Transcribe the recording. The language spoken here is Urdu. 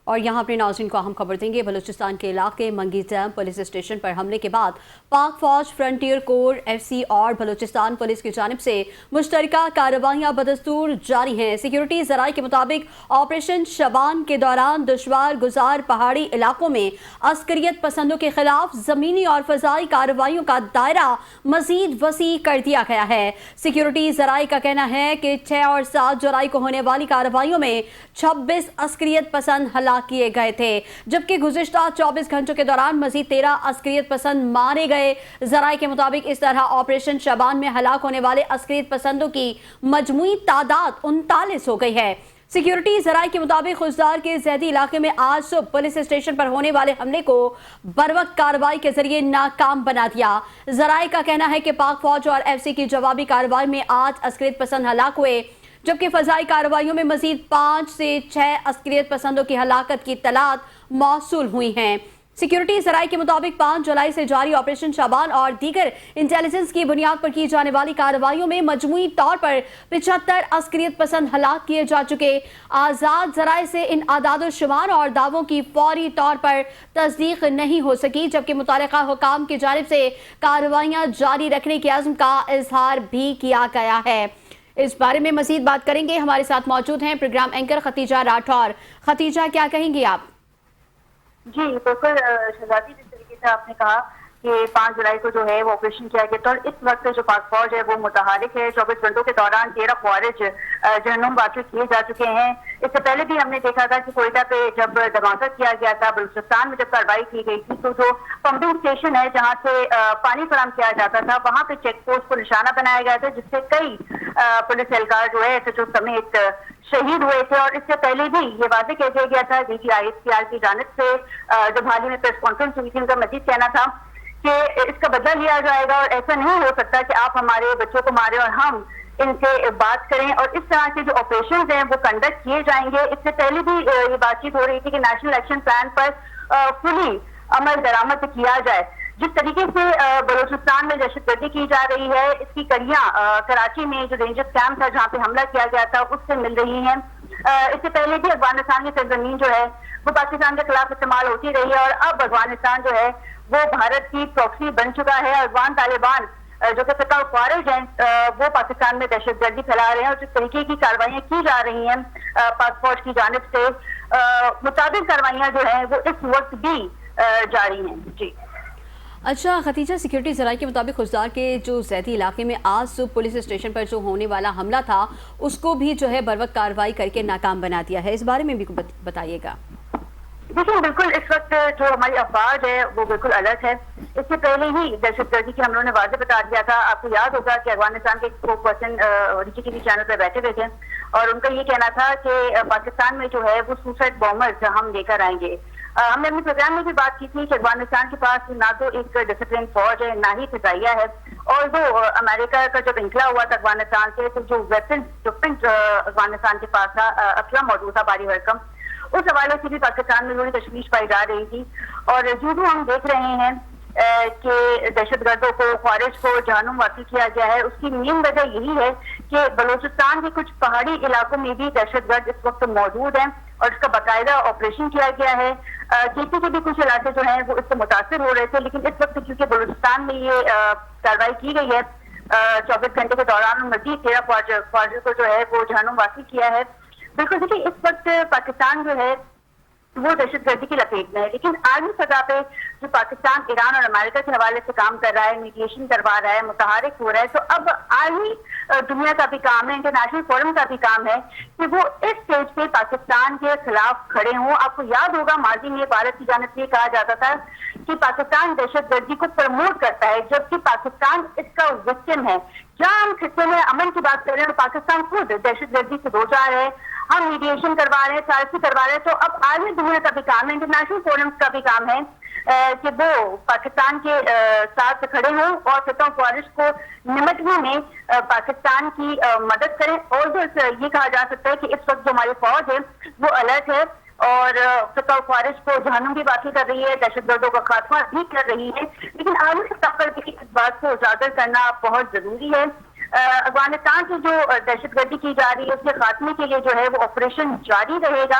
اور یہاں اپنے ناظرین کو اہم خبر دیں گے۔ بلوچستان کے علاقے منگی ڈیم پولیس اسٹیشن پر حملے کے بعد پاک فوج، فرنٹیئر کور، ایف سی اور بلوچستان پولیس کی جانب سے مشترکہ کارروائیاں بدستور جاری ہیں۔ سیکیورٹی ذرائع کے مطابق آپریشن شبان کے دوران دشوار گزار پہاڑی علاقوں میں عسکریت پسندوں کے خلاف زمینی اور فضائی کارروائیوں کا دائرہ مزید وسیع کر دیا گیا ہے۔ سیکیورٹی ذرائع کا کہنا ہے کہ 6 اور 7 جولائی کو ہونے والی کارروائیوں میں 26 عسکریت پسند ہلاک کیے گئے تھے، جبکہ گزشتہ 24 گھنٹوں کے دوران مزید 13 عسکریت پسند مارے گئے۔ ذرائع کے مطابق اس طرح آپریشن شبان میں ہلاک ہونے والے عسکریت پسندوں کی مجموعی تعداد 39 ہو گئی ہے۔ سیکیورٹی ذرائع کے مطابق خوزدار کے زیدی علاقے میں آج صبح پولیس اسٹیشن پر ہونے والے حملے کو بروقت کارروائی کے ذریعے ناکام بنا دیا۔ ذرائع کا کہنا ہے کہ پاک فوج اور ایف سی کی جوابی کارروائی میں 8 عسکریت پسند ہلاک ہوئے، جبکہ فضائی کارروائیوں میں مزید 5 سے 6 عسکریت پسندوں کی ہلاکت کی اطلاعات موصول ہوئی ہیں۔ سیکیورٹی ذرائع کے مطابق 5 جولائی سے جاری آپریشن شبان اور دیگر انٹیلیجنس کی بنیاد پر کی جانے والی کارروائیوں میں مجموعی طور پر 75 عسکریت پسند ہلاک کیے جا چکے۔ آزاد ذرائع سے ان اعداد و شمار اور دعووں کی فوری طور پر تصدیق نہیں ہو سکی، جبکہ متعلقہ حکام کی جانب سے کارروائیاں جاری رکھنے کے عزم کا اظہار بھی کیا گیا ہے۔ اس بارے میں مزید بات کریں گے، ہمارے ساتھ موجود ہیں پروگرام اینکر ختیجہ راٹھور۔ ختیجہ، کیا کہیں گی آپ؟ جی بالکل شہزادی، جس طریقے سے آپ نے کہا کہ 5 جولائی کو جو ہے وہ آپریشن کیا گیا، تو اس وقت جو پاک فوج ہے وہ متحرک ہے۔ 24 گھنٹوں کے دوران 13 خوارج جہنم واقع کیے جا چکے ہیں۔ اس سے پہلے بھی ہم نے دیکھا تھا کہ کوئٹہ پہ جب دھماکہ کیا گیا تھا، بلوچستان میں جب کارروائی کی گئی تھی، تو جو پمپنگ اسٹیشن ہے جہاں سے پانی فراہم کیا جاتا تھا، وہاں پہ چیک پوسٹ کو نشانہ بنایا گیا تھا، جس سے کئی پولیس اہلکار جو ہے ایس ایچ او سمیت شہید ہوئے تھے۔ اور اس سے پہلے بھی یہ واضح کیا گیا تھا D G I S P R کی جانب سے، جب حال ہی میں پریس کانفرنس ہوئی تھی، ان کا مزید کہنا تھا کہ اس کا بدلہ لیا جائے گا اور ایسا نہیں ہو سکتا کہ آپ ہمارے بچوں کو مارے اور ہم ان سے بات کریں، اور اس طرح کے جو آپریشنز ہیں وہ کنڈکٹ کیے جائیں گے۔ اس سے پہلے بھی یہ بات چیت ہو رہی تھی کہ نیشنل ایکشن پلان پر فلی عمل درآمد کیا جائے۔ جس طریقے سے بلوچستان میں دہشت گردی کی جا رہی ہے، اس کی کڑیاں کراچی میں جو رینجرز کیمپ تھا جہاں پہ حملہ کیا گیا تھا اس سے مل رہی ہیں۔ اس سے پہلے بھی افغانستان کی سرزمین جو ہے وہ پاکستان کے خلاف استعمال ہوتی رہی ہے، اور اب افغانستان جو ہے وہ بھارت کی پراکسی بن چکا ہے۔ افغان طالبان جو کہ فقہ خوارج ہیں وہ پاکستان میں دہشت گردی پھیلا رہے ہیں، اور جس طریقے کی کارروائیاں کی جا رہی ہیں پاک فوج کی جانب سے، متعدد کارروائیاں جو ہیں وہ اس وقت بھی جاری ہیں۔ جی اچھا ختیجہ، سیکیورٹی ذرائع کے مطابق خوزدار کے جو زیدی علاقے میں آج صبح پولیس اسٹیشن پر جو ہونے والا حملہ تھا اس کو بھی جو ہے بروقت کارروائی کر کے ناکام بنا دیا ہے، اس بارے میں بھی بتائیے گا۔ دیکھیں، بالکل اس وقت جو ہماری افواج ہے وہ بالکل الرٹ ہے۔ اس سے پہلے ہی دہشت گردی کی حملوں نے واضح بتا دیا تھا۔ آپ کو یاد ہوگا کہ افغانستان کے ایک person D T V channel پہ بیٹھے ہوئے تھے، اور ان کا یہ کہنا تھا کہ پاکستان میں جو ہے وہ سوسائڈ بامرز ہم لے کر آئیں گے۔ ہم نے اپنے پروگرام میں بھی بات کی تھی کہ افغانستان کے پاس نہ تو ایک ڈسپلن فوج ہے، نہ ہی فضائیہ ہے، اور جو امریکہ کا جب انخلا ہوا تھا افغانستان سے، تو جو ویپنز افغانستان کے پاس تھا، اسلحہ موجود تھا بھاری بھرکم، اس حوالے سے بھی پاکستان میں تھوڑی تشویش پائی جا رہی تھی۔ اور جو ہم دیکھ رہے ہیں کہ دہشت گردوں کو، خوارج کو جہنم واقع کیا گیا ہے، اس کی مین وجہ یہی ہے کہ بلوچستان کے کچھ پہاڑی علاقوں میں بھی دہشت گرد اس وقت موجود ہیں، اور اس کا باقاعدہ آپریشن کیا گیا ہے۔ کے پی کے بھی کچھ علاقے جو ہیں وہ اس سے متاثر ہو رہے تھے، لیکن اس وقت کیونکہ بلوچستان میں یہ کارروائی کی گئی ہے 24 گھنٹے کے دوران، مزید 13 خوارج کو جو ہے وہ جہنم واقع کیا ہے۔ بالکل دیکھیے، اس وقت پاکستان جو ہے وہ دہشت گردی کی لپیٹ میں ہے، لیکن عالمی سطح پہ جو پاکستان ایران اور امریکہ کے حوالے سے کام کر رہا ہے، میڈیشن کروا رہا ہے، متحرک ہو رہا ہے، تو اب عالمی دنیا کا بھی کام ہے، انٹرنیشنل فورم کا بھی کام ہے کہ وہ اس اسٹیج پہ پاکستان کے خلاف کھڑے ہوں۔ آپ کو یاد ہوگا ماضی میں بھارت کی جانب سے یہ کہا جاتا تھا کہ پاکستان دہشت گردی کو پروموٹ کرتا ہے، جبکہ پاکستان اس کا وکٹم ہے۔ جہاں ہم خطے میں امن کی بات کر رہے ہیں، پاکستان خود دہشت گردی سے دوچار ہے، ہم میڈیشن کروا رہے ہیں، سازشی کروا رہے ہیں۔ تو اب عالمی دنیا کا بھی کام ہے، انٹرنیشنل فورمز کا بھی کام ہے کہ وہ پاکستان کے ساتھ کھڑے ہوں اور فتح خوارج کو نمٹنے میں پاکستان کی مدد کریں۔ اور یہ کہا جا سکتا ہے کہ اس وقت جو ہماری فوج ہے وہ الرٹ ہے، اور فتح خوارج کو جہنم بھی واقع کر رہی ہے، دہشت گردوں کا خاتمہ بھی کر رہی ہے، لیکن عالمی سطح پر بھی اس بات کو اجاگر کرنا بہت ضروری ہے۔ افغانستان سے جو دہشت گردی کی جا رہی ہے اس کے خاتمے کے لیے جو ہے وہ آپریشن جاری رہے گا،